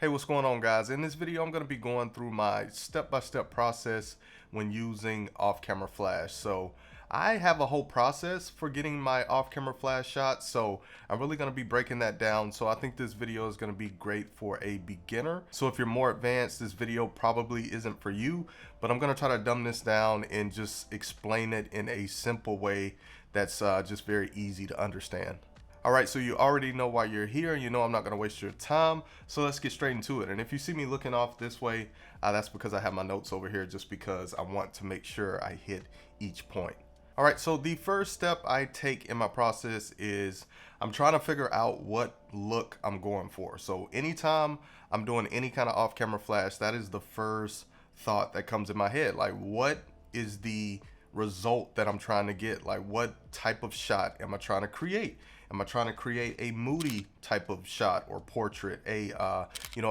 Hey, what's going on, guys? In this video, I'm going to be going through my step-by-step process when using off-camera flash. So I have a whole process for getting my off-camera flash shots, so I'm really going to be breaking that down. So I think this video is going to be great for a beginner. So if you're more advanced, this video probably isn't for you, but I'm going to try to dumb this down and just explain it in a simple way that's just very easy to understand. All right, so you already know why you're here. You know I'm not gonna waste your time. So let's get straight into it. And if you see me looking off this way, that's because I have my notes over here just because I want to make sure I hit each point. All right, so the first step I take in my process is I'm trying to figure out what look I'm going for. So anytime I'm doing any kind of off-camera flash, that is the first thought that comes in my head. Like, what is the result that I'm trying to get? Like, what type of shot am I trying to create? Am I trying to create a moody type of shot or portrait, a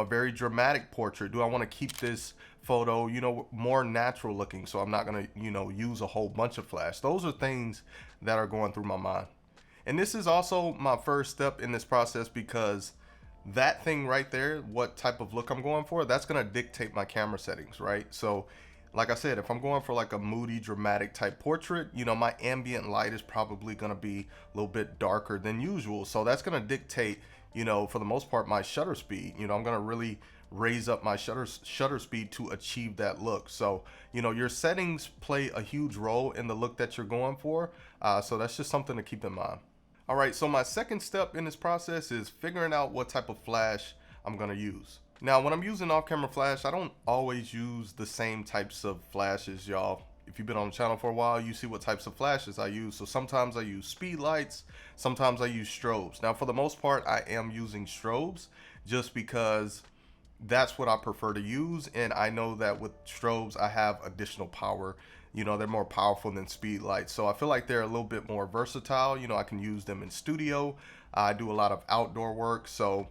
very dramatic portrait? Do I want to keep this photo, more natural looking, so I'm not going to, use a whole bunch of flash? Those are things that are going through my mind. And this is also my first step in this process because that thing right there, what type of look I'm going for, that's going to dictate my camera settings, right? So like I said, if I'm going for like a moody, dramatic type portrait, my ambient light is probably going to be a little bit darker than usual. So that's going to dictate, for the most part, my shutter speed. I'm going to really raise up my shutter speed to achieve that look. So, your settings play a huge role in the look that you're going for. So that's just something to keep in mind. All right, so my second step in this process is figuring out what type of flash I'm going to use. Now, when I'm using off-camera flash, I don't always use the same types of flashes, y'all. If you've been on the channel for a while, you see what types of flashes I use. So sometimes I use speed lights, sometimes I use strobes. Now, for the most part, I am using strobes just because that's what I prefer to use. And I know that with strobes, I have additional power. They're more powerful than speed lights. So I feel like they're a little bit more versatile. I can use them in studio. I do a lot of outdoor work. So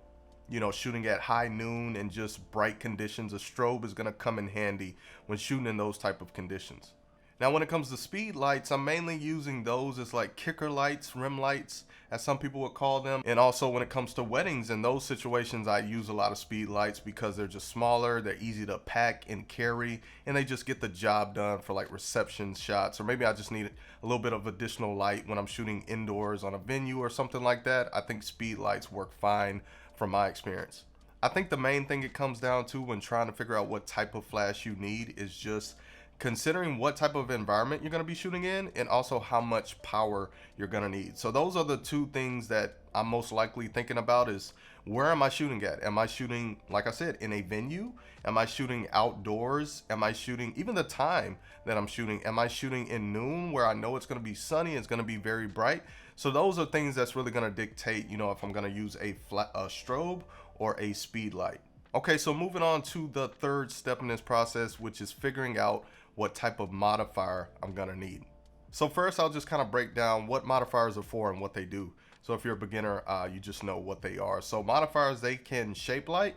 shooting at high noon and just bright conditions, a strobe is going to come in handy when shooting in those type of conditions. Now, when it comes to speed lights, I'm mainly using those as like kicker lights, rim lights, as some people would call them. And also when it comes to weddings, in those situations, I use a lot of speed lights because they're just smaller, they're easy to pack and carry, and they just get the job done for like reception shots. Or maybe I just need a little bit of additional light when I'm shooting indoors on a venue or something like that. I think speed lights work fine from my experience. I think the main thing it comes down to when trying to figure out what type of flash you need is just considering what type of environment you're going to be shooting in and also how much power you're going to need. So those are the two things that I'm most likely thinking about is where am I shooting at? Am I shooting, like I said, in a venue? Am I shooting outdoors? Am I shooting, even the time that I'm shooting, am I shooting in noon where I know it's going to be sunny, it's going to be very bright? So those are things that's really going to dictate, if I'm going to use a strobe or a speed light. Okay, so moving on to the third step in this process, which is figuring out what type of modifier I'm going to need. So first, I'll just kind of break down what modifiers are for and what they do. So if you're a beginner, you just know what they are. So modifiers, they can shape light,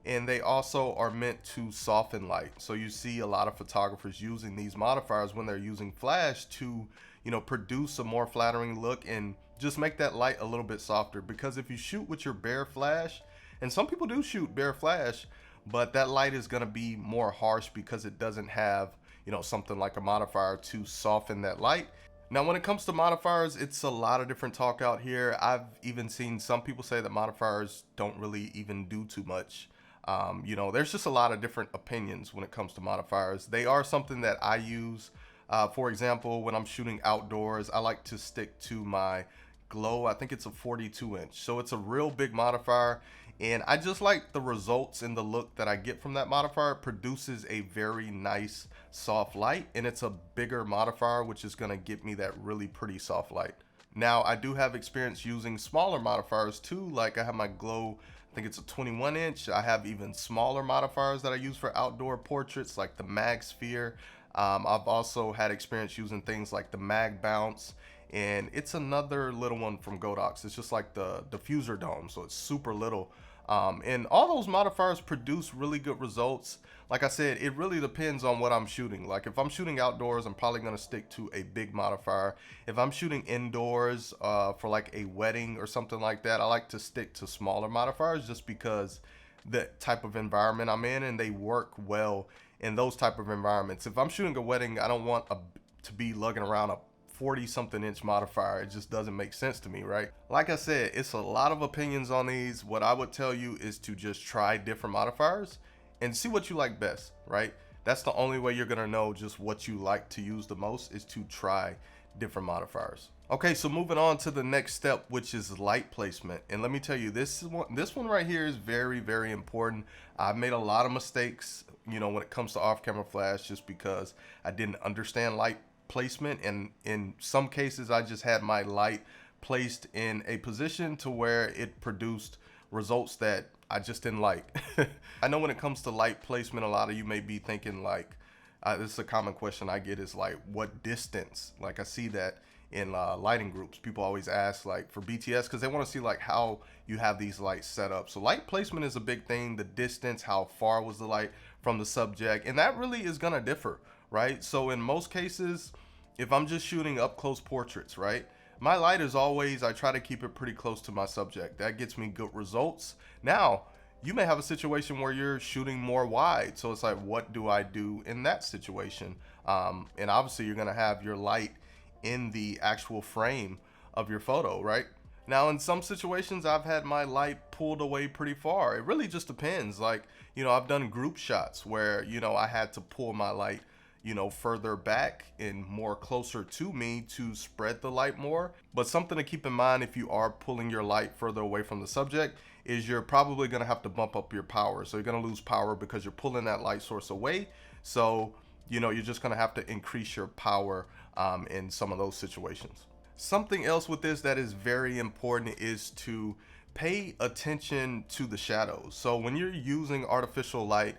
and they also are meant to soften light. So you see a lot of photographers using these modifiers when they're using flash to, produce a more flattering look and just make that light a little bit softer. Because if you shoot with your bare flash, and some people do shoot bare flash, but that light is going to be more harsh because it doesn't have, something like a modifier to soften that light. Now, when it comes to modifiers, it's a lot of different talk out here. I've even seen some people say that modifiers don't really even do too much. There's just a lot of different opinions when it comes to modifiers. They are something that I use. For example, when I'm shooting outdoors, I like to stick to my Glow. I think it's a 42 inch. So it's a real big modifier. And I just like the results and the look that I get from that modifier. It produces a very nice soft light, and it's a bigger modifier, which is going to get me that really pretty soft light. Now, I do have experience using smaller modifiers too. Like I have my Glow, I think it's a 21 inch. I have even smaller modifiers that I use for outdoor portraits, like the Mag Sphere. I've also had experience using things like the Mag Bounce, and it's another little one from Godox. It's just like the diffuser dome, so it's super little. And all those modifiers produce really good results. Like I said, it really depends on what I'm shooting. Like if I'm shooting outdoors, I'm probably going to stick to a big modifier. If I'm shooting indoors for like a wedding or something like that, I like to stick to smaller modifiers just because the type of environment I'm in, and they work well in those type of environments. If I'm shooting a wedding, I don't want to be lugging around a 40 something inch modifier. It just doesn't make sense to me, right? Like I said, it's a lot of opinions on these. What I would tell you is to just try different modifiers and see what you like best, right? That's the only way you're gonna know just what you like to use the most, is to try different modifiers. Okay, so moving on to the next step, which is light placement. And let me tell you, this one right here is very, very important. I've made a lot of mistakes, you know, when it comes to off-camera flash, just because I didn't understand light placement, and in some cases I just had my light placed in a position to where it produced results that I just didn't like. I know when it comes to light placement, a lot of you may be thinking like, this is a common question I get, is like, what distance? Like I see that in lighting groups, people always ask like for BTS, because they want to see like how you have these lights set up. So light placement is a big thing, the distance, how far was the light from the subject, and that really is gonna differ, right? So in most cases, if I'm just shooting up close portraits, right, my light is always, I try to keep it pretty close to my subject. That gets me good results. Now, you may have a situation where you're shooting more wide, so it's like, what do I do in that situation? And obviously you're gonna have your light in the actual frame of your photo, right? Now, in some situations, I've had my light pulled away pretty far. It really just depends. Like, you know, I've done group shots where, you know, I had to pull my light, you know, further back and more closer to me to spread the light more. But something to keep in mind if you are pulling your light further away from the subject is you're probably gonna have to bump up your power. So you're gonna lose power because you're pulling that light source away. So, you know, you're just gonna have to increase your power in some of those situations. Something else with this that is very important is to pay attention to the shadows. So when you're using artificial light,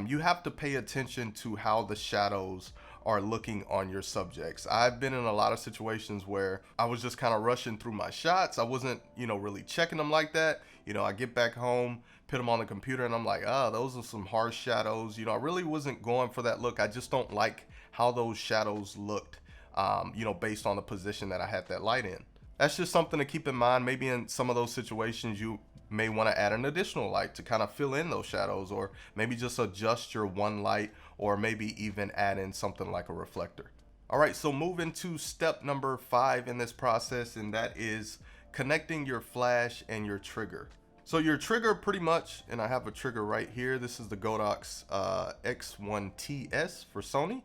you have to pay attention to how the shadows are looking on your subjects. I've been in a lot of situations where I was just kind of rushing through my shots. I wasn't, you know, really checking them like that. You know, I get back home, put them on the computer, and I'm like, oh, those are some harsh shadows. You know, I really wasn't going for that look. I just don't like how those shadows looked, you know, based on the position that I had that light in. That's just something to keep in mind. Maybe in some of those situations, you may want to add an additional light to kind of fill in those shadows, or maybe just adjust your one light, or maybe even add in something like a reflector. All right, so moving to step number 5 in this process, and that is connecting your flash and your trigger. So your trigger pretty much, and I have a trigger right here. This is the Godox X1TS for Sony.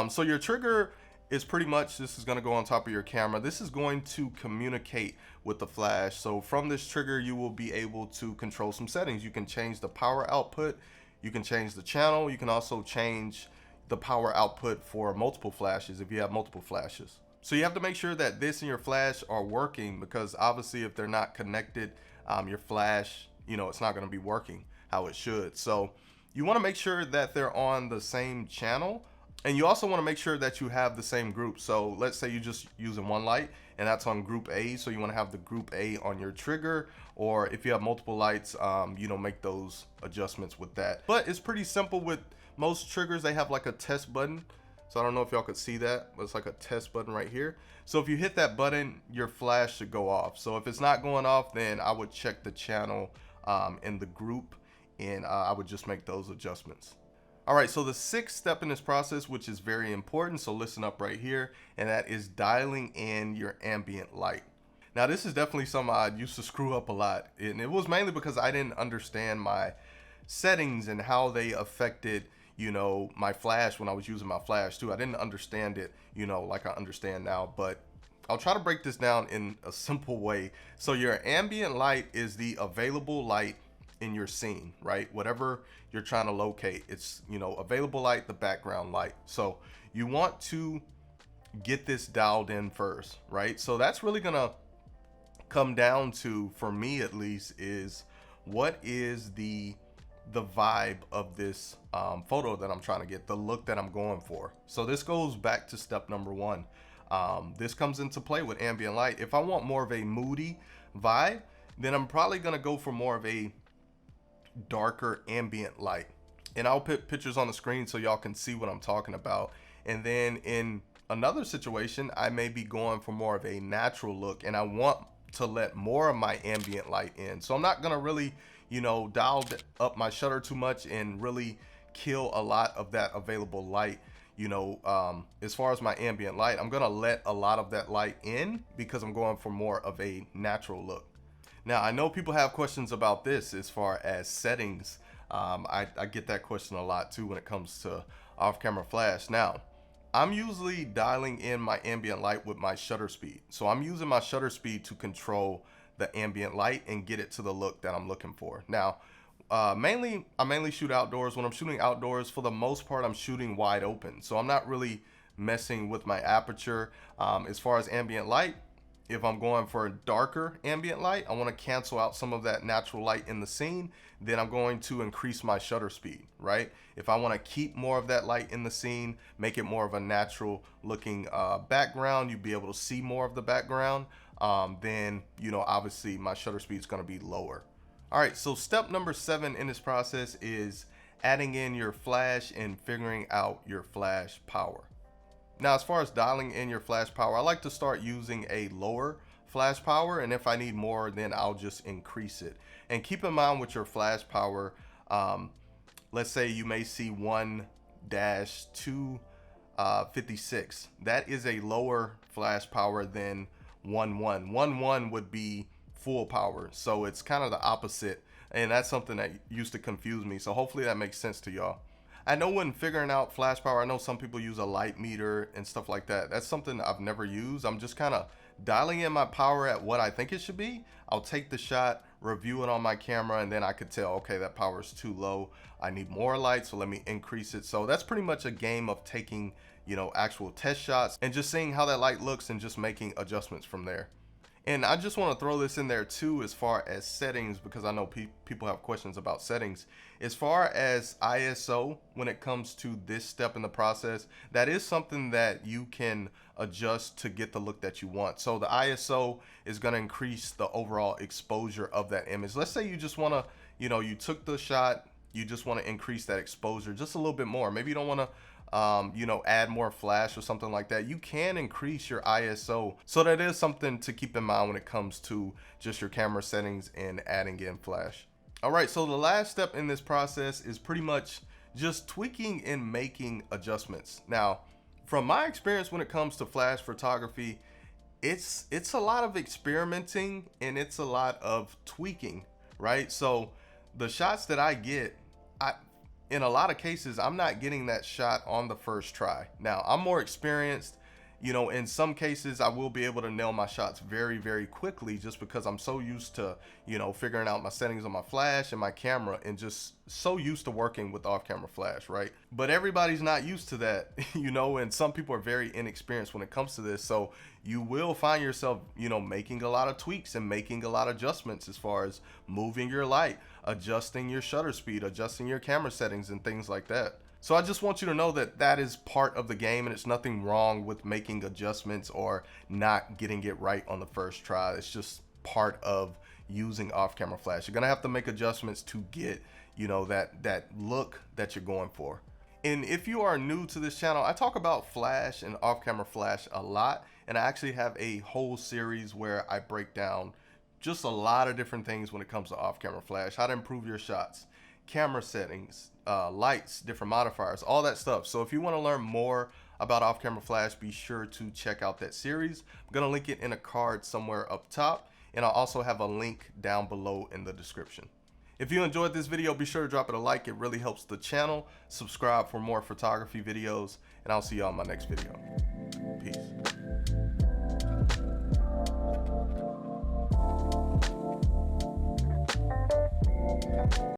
So your trigger is pretty much, this is going to go on top of your camera. This is going to communicate with the flash. So from this trigger, you will be able to control some settings. You can change the power output, you can change the channel, you can also change the power output for multiple flashes if you have multiple flashes. So you have to make sure that this and your flash are working, because obviously if they're not connected, your flash, you know, it's not going to be working how it should. So you want to make sure that they're on the same channel. And you also want to make sure that you have the same group. So let's say you're just using one light and that's on group A. So you want to have the group A on your trigger, or if you have multiple lights, you know, make those adjustments with that. But it's pretty simple with most triggers. They have like a test button. So I don't know if y'all could see that, but it's like a test button right here. So if you hit that button, your flash should go off. So if it's not going off, then I would check the channel in the group, and I would just make those adjustments. All right, so the 6th step in this process, which is very important, so listen up right here, and that is dialing in your ambient light. Now, this is definitely something I used to screw up a lot, and it was mainly because I didn't understand my settings and how they affected, you know, my flash when I was using my flash too. I didn't understand it, you know, like I understand now, but I'll try to break this down in a simple way. So your ambient light is the available light in your scene, right? Whatever you're trying to locate, it's, you know, available light, the background light. So you want to get this dialed in first, right? So that's really gonna come down to, for me at least, is what is the vibe of this photo that I'm trying to get, the look that I'm going for. So this goes back to step number 1. This comes into play with ambient light. If I want more of a moody vibe, then I'm probably gonna go for more of a darker ambient light, and I'll put pictures on the screen so y'all can see what I'm talking about. And then in another situation, I may be going for more of a natural look, and I want to let more of my ambient light in. So I'm not gonna really, dial up my shutter too much and really kill a lot of that available light. As far as my ambient light, I'm gonna let a lot of that light in because I'm going for more of a natural look. Now, I know people have questions about this as far as settings. I get that question a lot too when it comes to off-camera flash. Now, I'm usually dialing in my ambient light with my shutter speed. So I'm using my shutter speed to control the ambient light and get it to the look that I'm looking for. Now, I mainly shoot outdoors. When I'm shooting outdoors, for the most part, I'm shooting wide open. So I'm not really messing with my aperture. As far as ambient light, if I'm going for a darker ambient light, I want to cancel out some of that natural light in the scene, then I'm going to increase my shutter speed, right? If I want to keep more of that light in the scene, make it more of a natural looking background, you'd be able to see more of the background, then, obviously my shutter speed is going to be lower. All right, so step number 7 in this process is adding in your flash and figuring out your flash power. Now, as far as dialing in your flash power, I like to start using a lower flash power, and if I need more, then I'll just increase it. And keep in mind with your flash power, let's say you may see 1-256. That is a lower flash power than 1.1. 1.1 would be full power, so it's kind of the opposite, and that's something that used to confuse me. So hopefully that makes sense to y'all. I know when figuring out flash power, I know some people use a light meter and stuff like that. That's something I've never used. I'm just kind of dialing in my power at what I think it should be. I'll take the shot, review it on my camera, and then I could tell, okay, that power is too low. I need more light, so let me increase it. So that's pretty much a game of taking, actual test shots and just seeing how that light looks and just making adjustments from there. And I just want to throw this in there too as far as settings, because I know people have questions about settings. As far as ISO, when it comes to this step in the process, that is something that you can adjust to get the look that you want. So the ISO is going to increase the overall exposure of that image. Let's say you just want to, you took the shot, you just want to increase that exposure just a little bit more. Maybe you don't want to add more flash or something like that. You can increase your ISO. So that is something to keep in mind when it comes to just your camera settings and adding in flash. All right, so the last step in this process is pretty much just tweaking and making adjustments. Now, from my experience when it comes to flash photography, it's a lot of experimenting and it's a lot of tweaking, right? So the shots that I get, in a lot of cases, I'm not getting that shot on the first try. Now, I'm more experienced. In some cases, I will be able to nail my shots very, very quickly just because I'm so used to, figuring out my settings on my flash and my camera and just so used to working with off-camera flash, right? But everybody's not used to that, and some people are very inexperienced when it comes to this. So you will find yourself, making a lot of tweaks and making a lot of adjustments as far as moving your light, adjusting your shutter speed, adjusting your camera settings and things like that. So I just want you to know that that is part of the game, and it's nothing wrong with making adjustments or not getting it right on the first try. It's just part of using off-camera flash. You're gonna have to make adjustments to get, that look that you're going for. And if you are new to this channel, I talk about flash and off-camera flash a lot, and I actually have a whole series where I break down just a lot of different things when it comes to off-camera flash, how to improve your shots, camera settings, lights, different modifiers, all that stuff. So if you want to learn more about off-camera flash, be sure to check out that series. I'm gonna link it in a card somewhere up top, and I'll also have a link down below in the description. If you enjoyed this video, be sure to drop it a like. It really helps the channel. Subscribe for more photography videos, and I'll see you on my next video. Peace.